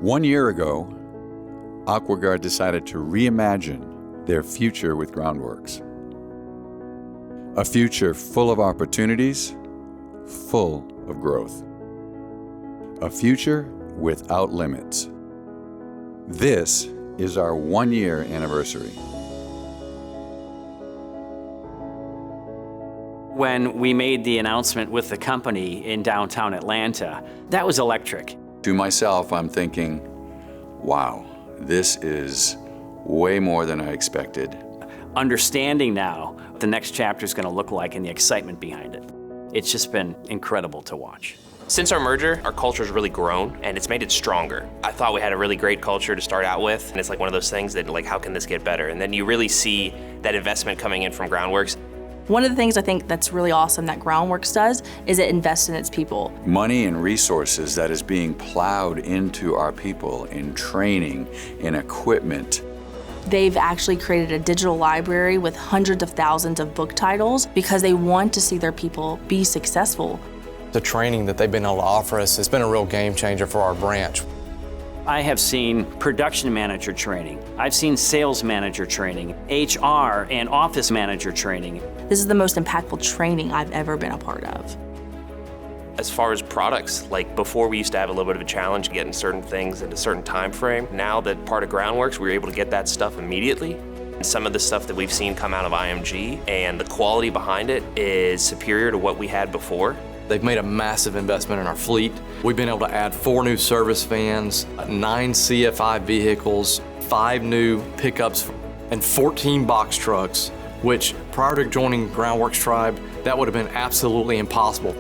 1 year ago, AquaGuard decided to reimagine their future with Groundworks. A future full of opportunities, full of growth. A future without limits. This is our 1-year anniversary. When we made the announcement with the company in downtown Atlanta, that was electric. To myself, I'm thinking, wow, this is way more than I expected. Understanding now what the next chapter is going to look like and the excitement behind it. It's just been incredible to watch. Since our merger, our culture's really grown and it's made it stronger. I thought we had a really great culture to start out with, and it's like one of those things that, like, how can this get better? And then you really see that investment coming in from Groundworks. One of the things I think that's really awesome that Groundworks does is it invests in its people. Money and resources that is being plowed into our people in training, in equipment. They've actually created a digital library with hundreds of thousands of book titles because they want to see their people be successful. The training that they've been able to offer us has been a real game changer for our branch. I have seen production manager training. I've seen sales manager training, HR and office manager training. This is the most impactful training I've ever been a part of. As far as products, like before we used to have a little bit of a challenge getting certain things in a certain time frame. Now that part of Groundworks, we were able to get that stuff immediately. And some of the stuff that we've seen come out of IMG and the quality behind it is superior to what we had before. They've made a massive investment in our fleet. We've been able to add 4 new service vans, 9 CFI vehicles, 5 new pickups, and 14 box trucks, which prior to joining Groundworks Tribe, that would have been absolutely impossible.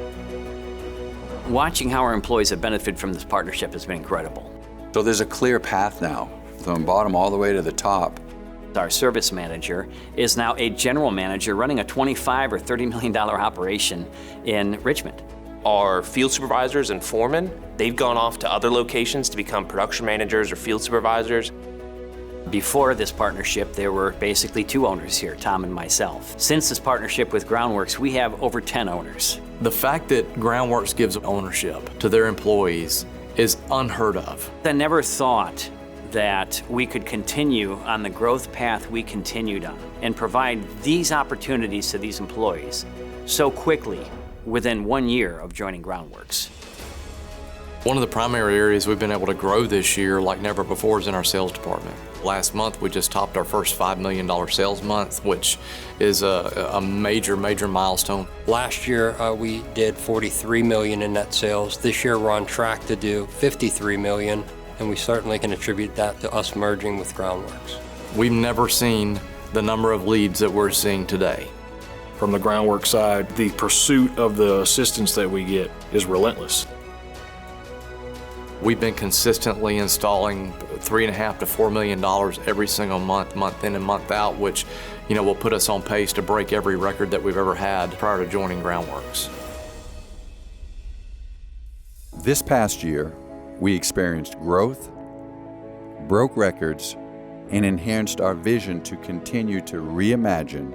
Watching how our employees have benefited from this partnership has been incredible. So there's a clear path now, from bottom all the way to the top. Our service manager is now a general manager running a $25 or $30 million operation in Richmond. Our field supervisors and foremen, they've gone off to other locations to become production managers or field supervisors. Before this partnership, there were basically 2 owners here, Tom and myself. Since this partnership with Groundworks, we have over 10 owners. The fact that Groundworks gives ownership to their employees is unheard of. I never thought that we could continue on the growth path we continued on and provide these opportunities to these employees so quickly within 1 year of joining Groundworks. One of the primary areas we've been able to grow this year like never before is in our sales department. Last month, we just topped our first $5 million sales month, which is a major, major milestone. Last year, we did $43 million in net sales. This year, we're on track to do $53 million, and we certainly can attribute that to us merging with Groundworks. We've never seen the number of leads that we're seeing today. From the Groundworks side, the pursuit of the assistance that we get is relentless. We've been consistently installing $3.5 to $4 million every single month, month in and month out, which, will put us on pace to break every record that we've ever had prior to joining Groundworks. This past year, we experienced growth, broke records, and enhanced our vision to continue to reimagine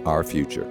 our future.